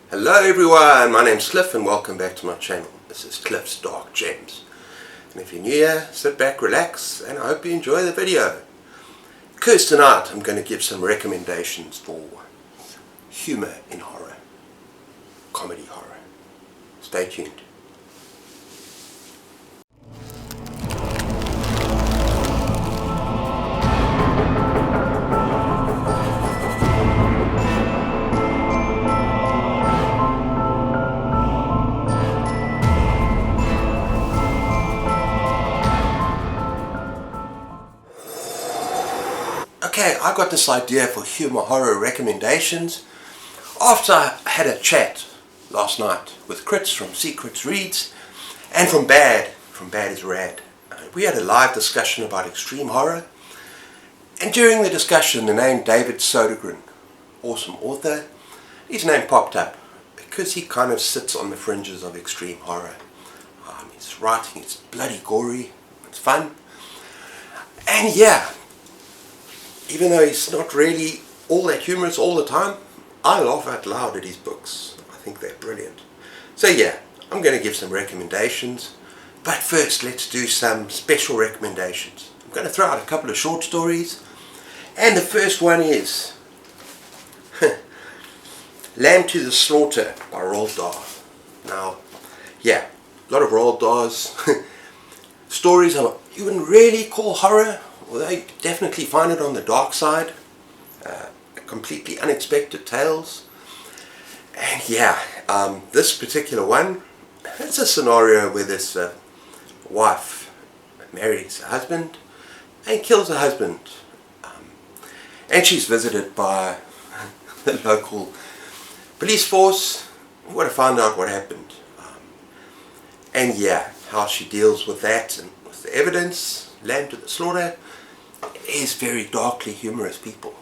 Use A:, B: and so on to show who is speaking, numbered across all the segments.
A: Hello everyone, my name's Cliff and welcome back to my channel. This is Cliff's Dark Gems. And if you're new here, sit back, relax, and I hope you enjoy the video. Because tonight I'm going to give some recommendations for humour in horror, comedy horror. Stay tuned. Okay, I got this idea for humour horror recommendations after I had a chat last night with Chris from Secrets Reads and from Bad is Rad. We had a live discussion about extreme horror, and during the discussion the name David Sodergren, awesome author, his name popped up because he kind of sits on the fringes of extreme horror. His writing is bloody gory, it's fun, and yeah, even though he's not really all that humorous all the time, I laugh out loud at his books. I think they're brilliant. So yeah, I'm going to give some recommendations. But first, let's do some special recommendations. I'm going to throw out a couple of short stories. And the first one is Lamb to the Slaughter by Roald Dahl. Now, yeah, a lot of Roald Dahl's stories you wouldn't really call horror, although you definitely find it on the dark side. Completely unexpected tales. And yeah, this particular one, it's a scenario where this wife marries a husband and kills her husband. And she's visited by the local police force. We want to find out what happened. And yeah, how she deals with that and with the evidence. Lamb to the Slaughter is very darkly humorous people.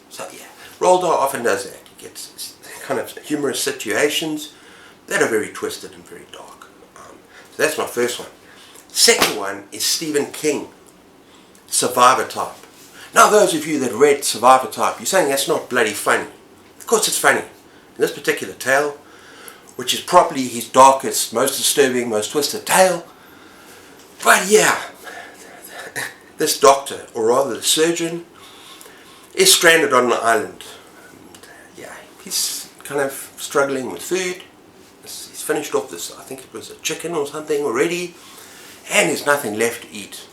A: So yeah, Roald Dahl often does that. He gets kind of humorous situations that are very twisted and very dark. So that's my first one. Second one is Stephen King, Survivor Type. Now those of you that read Survivor Type, you're saying that's not bloody funny. Of course it's funny. In this particular tale, which is probably his darkest, most disturbing, most twisted tale. But yeah, this doctor, or rather the surgeon, is stranded on an island. And, yeah, he's kind of struggling with food. He's finished off this, I think it was a chicken or something already, and there's nothing left to eat.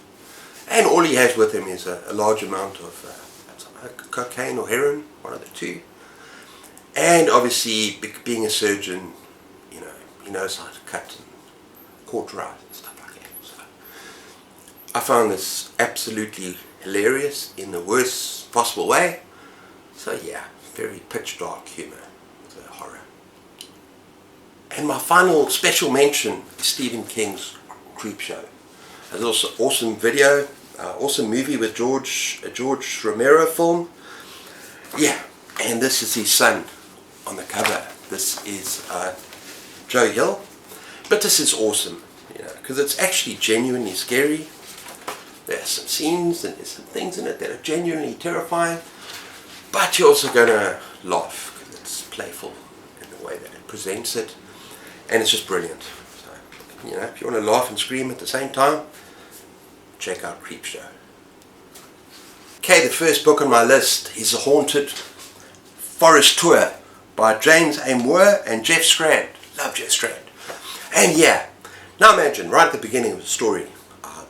A: And all he has with him is a large amount of cocaine or heroin, one of the two. And obviously, being a surgeon, you know, he knows how to cut and cauterize and stuff like that. So I found this absolutely hilarious in the worst possible way. So yeah, very pitch dark humour, the horror. And my final special mention is Stephen King's Creepshow. There's also awesome video, awesome movie with a George Romero film. Yeah, and this is his son on the cover. This is Joe Hill. But this is awesome, you know, because it's actually genuinely scary. There are some scenes and there's some things in it that are genuinely terrifying, but you're also going to laugh because it's playful in the way that it presents it, and it's just brilliant. So, you know, if you want to laugh and scream at the same time, check out Creepshow. Okay, the first book on my list is The Haunted Forest Tour by James A. Moore and Jeff Strand. Love Jeff Strand. And yeah, now imagine right at the beginning of the story,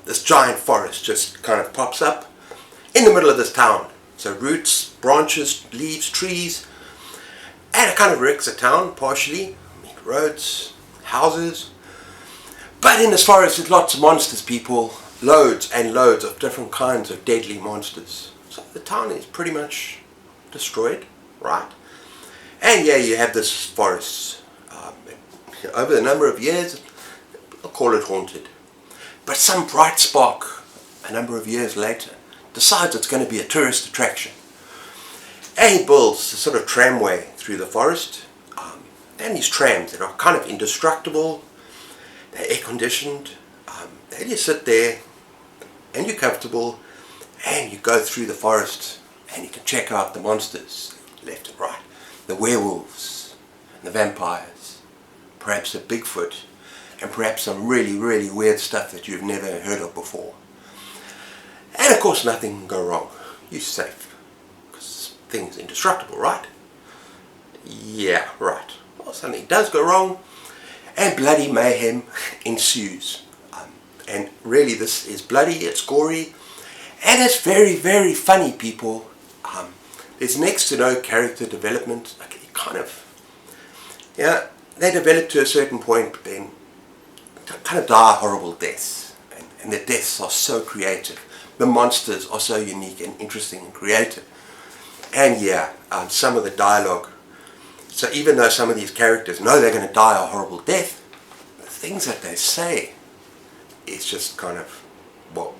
A: this giant forest just kind of pops up in the middle of this town. So roots, branches, leaves, trees, and it kind of wrecks the town partially. I mean, roads, houses. But in this forest there's lots of monsters, people. Loads and loads of different kinds of deadly monsters. So the town is pretty much destroyed, right? And yeah, you have this forest. Over the number of years, I'll call it haunted. But some bright spark, a number of years later, decides it's going to be a tourist attraction. And he builds a sort of tramway through the forest. And these trams that are kind of indestructible, they're air conditioned. They just sit there and you're comfortable and you go through the forest and you can check out the monsters left and right. The werewolves, the vampires, perhaps a Bigfoot, and perhaps some really, really weird stuff that you've never heard of before. And of course nothing can go wrong. You're safe. Because things are indestructible, right? Yeah, right. Well, something does go wrong, and bloody mayhem ensues. And really this is bloody, it's gory, and it's very, very funny, people. There's next to no character development. Like, it kind of, yeah, they develop to a certain point, but then kind of die horrible deaths. And the deaths are so creative. The monsters are so unique and interesting and creative. And yeah, some of the dialogue. So even though some of these characters know they're going to die a horrible death, the things that they say, it's just kind of, well,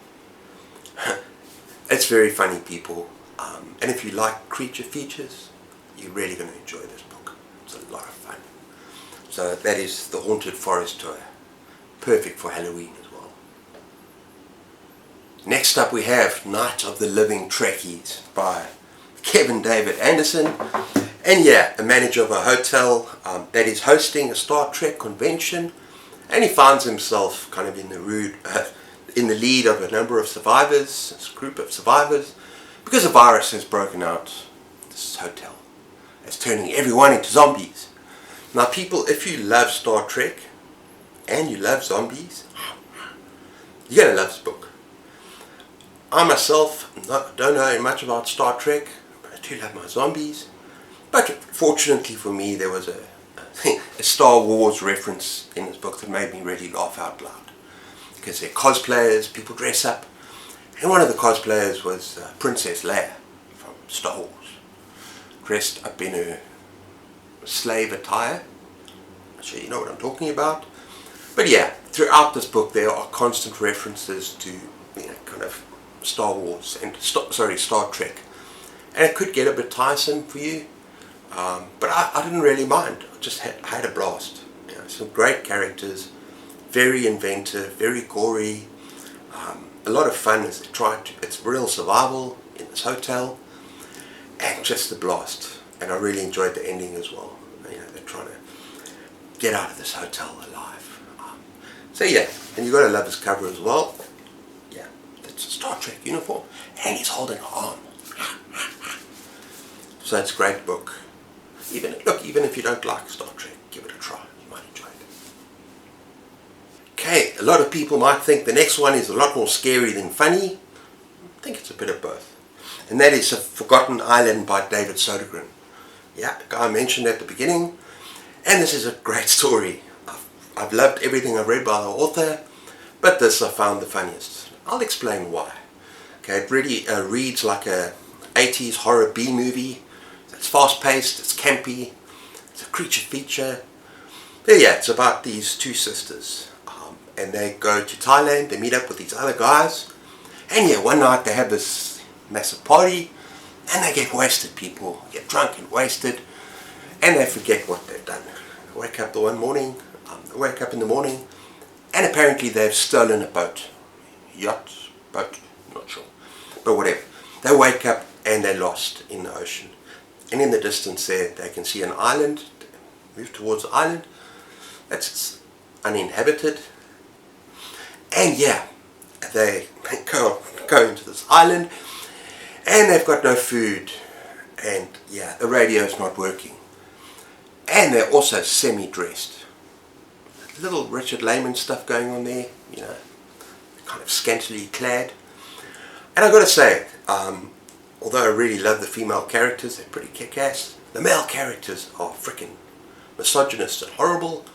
A: it's very funny, people. And if you like creature features, you're really going to enjoy this book. It's a lot of fun. So that is The Haunted Forest Tour. Perfect for Halloween as well. Next up we have Night of the Living Trekkies by Kevin David Anderson. And yeah, a manager of a hotel that is hosting a Star Trek convention, and he finds himself kind of in the lead of a number of survivors, this group of survivors, because a virus has broken out this hotel. It's turning everyone into zombies. Now people, if you love Star Trek and you love zombies, you're going to love this book. I myself don't know much about Star Trek, but I do love my zombies. But fortunately for me, there was a Star Wars reference in this book that made me really laugh out loud. Because they're cosplayers, people dress up. And one of the cosplayers was Princess Leia from Star Wars, dressed up in her slave attire. I'm sure you know what I'm talking about. But yeah, throughout this book there are constant references to, you know, kind of Star Wars and Star Trek. And it could get a bit tiresome for you. But I didn't really mind. I just had a blast. You know, some great characters, very inventive, very gory, a lot of fun as they try to. It's real survival in this hotel, and just a blast. And I really enjoyed the ending as well. You know, they're trying to get out of this hotel alive. So yeah, and you've got to love his cover as well. Yeah, that's a Star Trek uniform, and he's holding an arm. So it's a great book. Even if you don't like Star Trek, give it a try. You might enjoy it. Okay, a lot of people might think the next one is a lot more scary than funny. I think it's a bit of both. And that is A Forgotten Island by David Sodergren. Yeah, the guy I mentioned at the beginning. And this is a great story. I've loved everything I've read by the author, but this I found the funniest. I'll explain why. Okay, it really reads like a 80s horror B-movie. It's fast-paced, it's campy, it's a creature feature. But yeah, it's about these two sisters. And they go to Thailand, they meet up with these other guys. And yeah, one night they have this massive party, and they get wasted, people. Get drunk and wasted, and they forget what they've done. They wake up in the morning, and apparently they've stolen a boat. Yacht, boat, not sure. But whatever. They wake up and they're lost in the ocean. And in the distance there, they can see an island. They move towards the island. That's uninhabited. And yeah, they go into this island, and they've got no food. And yeah, the radio's not working. And they're also semi-dressed. Little Richard Lehman stuff going on there, you know, kind of scantily clad. And I've got to say, although I really love the female characters, they're pretty kick-ass, the male characters are freaking misogynist and horrible.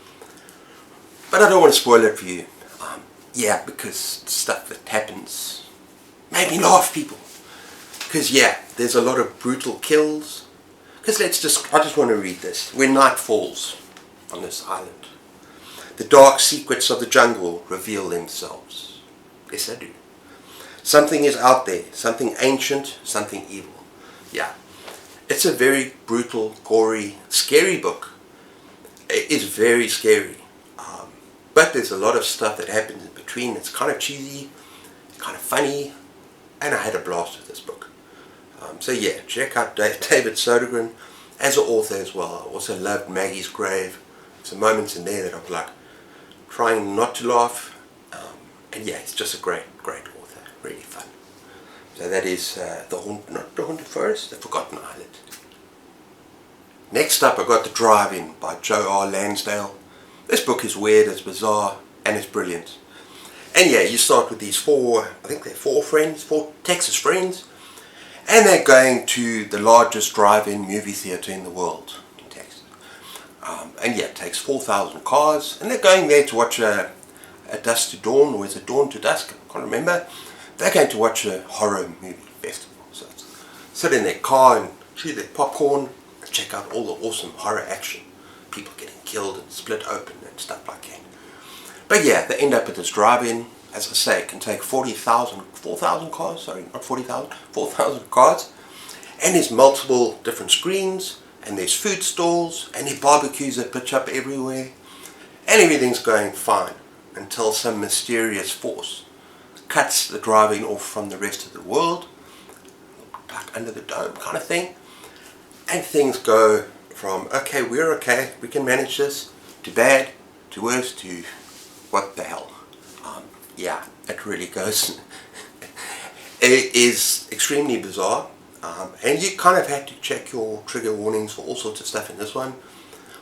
A: But I don't want to spoil it for you. Yeah, because stuff that happens made me laugh, people. Because yeah, there's a lot of brutal kills. Because I just want to read this. When night falls on this island, the dark secrets of the jungle reveal themselves. Yes, they do. Something is out there, something ancient, something evil. Yeah, it's a very brutal, gory, scary book. It is very scary. But there's a lot of stuff that happens in between. It's kind of cheesy, kind of funny, and I had a blast with this book. So yeah, check out David Sodergren. as an author as well. I also loved Maggie's Grave. Some moments in there that I was like trying not to laugh. And yeah, he's just a great author. Really fun. So that is not the Haunted Forest, the Forgotten Island. Next up I got The Drive-In by Joe R. Lansdale. This book is weird, it's bizarre, and it's brilliant. And yeah, you start with these four Texas friends, and they're going to the largest drive-in movie theater in the world, in Texas. And yeah, it takes 4,000 cars, and they're going there to watch a Dusk to Dawn, or is it Dawn to Dusk? I can't remember. They're going to watch a horror movie festival. So sit in their car and chew their popcorn and check out all the awesome horror action. People getting killed and split open and stuff like that. But yeah, they end up at this drive-in. As I say, it can take 4,000 cars, sorry, not 40,000, 4,000 cars. And there's multiple different screens, and there's food stalls, and there's barbecues that pitch up everywhere. And everything's going fine until some mysterious force cuts the drive-in off from the rest of the world, like under the dome kind of thing. And things go from, okay, we're okay, we can manage this, to bad, to worse, to what the hell. Yeah, it really goes. It is extremely bizarre, and you kind of had to check your trigger warnings for all sorts of stuff in this one.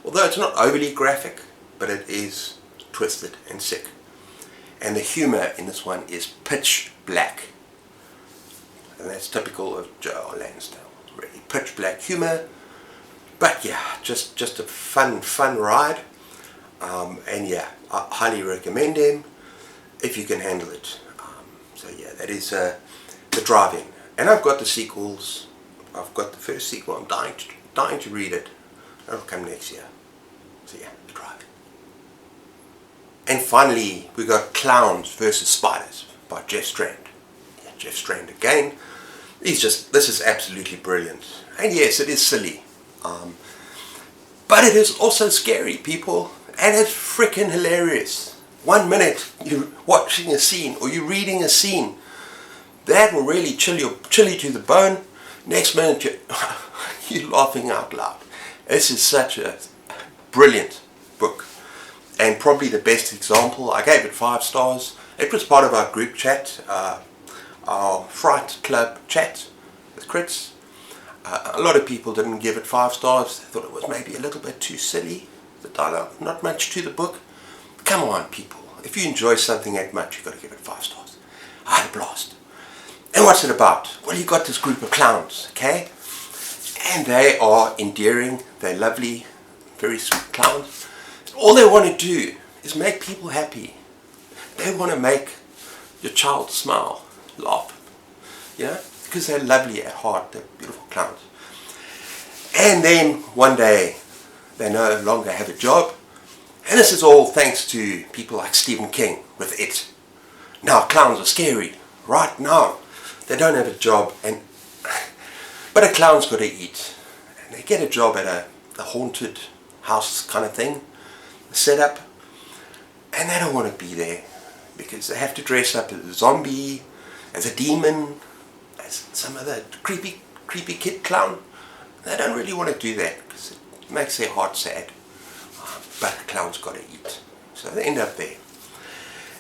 A: Although it's not overly graphic, but it is twisted and sick. And the humour in this one is pitch black. And that's typical of Joe Lansdale. Really pitch black humour. But yeah, just a fun ride. And yeah, I highly recommend him if you can handle it. So yeah, that is The Drive-In. And I've got the sequels. I've got the first sequel. I'm dying to read it. That'll come next year. So yeah, The Drive-In. And finally, we got Clowns vs. Spiders by Jeff Strand. Yeah, Jeff Strand again. This is absolutely brilliant. And yes, it is silly. But it is also scary, people. And it's freaking hilarious. 1 minute you're watching a scene or you're reading a scene that will really chill you to the bone. Next minute you're laughing out loud. This is such a brilliant book. And probably the best example. I gave it 5 stars. It was part of our group chat, our Fright Club chat with Crits. A lot of people didn't give it 5 stars. They thought it was maybe a little bit too silly, the dialogue, not much to the book. Come on, people. If you enjoy something that much, you've got to give it 5 stars. I had a blast. And what's it about? Well, you got this group of clowns, okay? And they are endearing. They're lovely, very sweet clowns. All they want to do is make people happy. They want to make your child smile, laugh, you know, because they're lovely at heart. They're beautiful clowns. And then one day they no longer have a job, and this is all thanks to people like Stephen King with It. Now clowns are scary, right? Now they don't have a job, but a clown's got to eat, and they get a job at a haunted house kind of thing, set up, and they don't want to be there because they have to dress up as a zombie, as a demon, as some other creepy kid clown. They don't really want to do that because it makes their heart sad. But the clown's got to eat, so they end up there.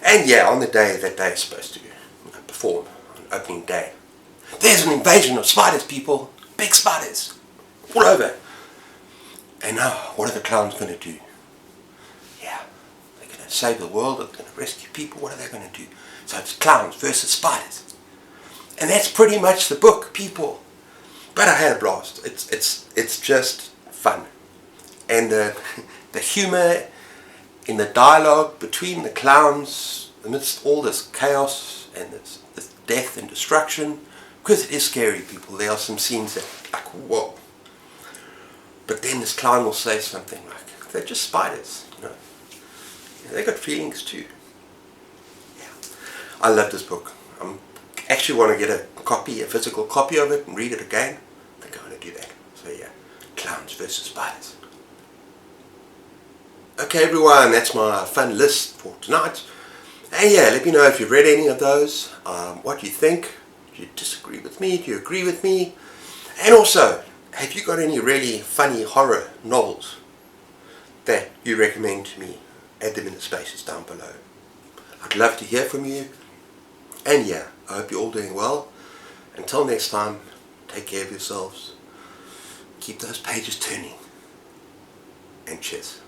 A: And yeah, on the day that they're supposed to perform, on opening day, there's an invasion of spiders, people, big spiders, all over. And now, what are the clowns going to do? Save the world, they're going to rescue people, what are they going to do? So it's clowns versus spiders. And that's pretty much the book, people. But I had a blast. It's just fun. And the humour in the dialogue between the clowns amidst all this chaos and this death and destruction, because it is scary, people. There are some scenes that like, whoa. But then this clown will say something like, they're just spiders, you know. They got feelings too. Yeah, I love this book. I actually want to get a physical copy of it and read it again. I think I'm going to do that. So yeah, Clowns versus Spiders. Okay everyone, that's my fun list for tonight. And yeah, let me know if you've read any of those, what you think. Do you disagree with me? Do you agree with me? And also, have you got any really funny horror novels that you recommend to me? Add them in the spaces down below. I'd love to hear from you. And yeah, I hope you're all doing well. Until next time, take care of yourselves. Keep those pages turning. And cheers.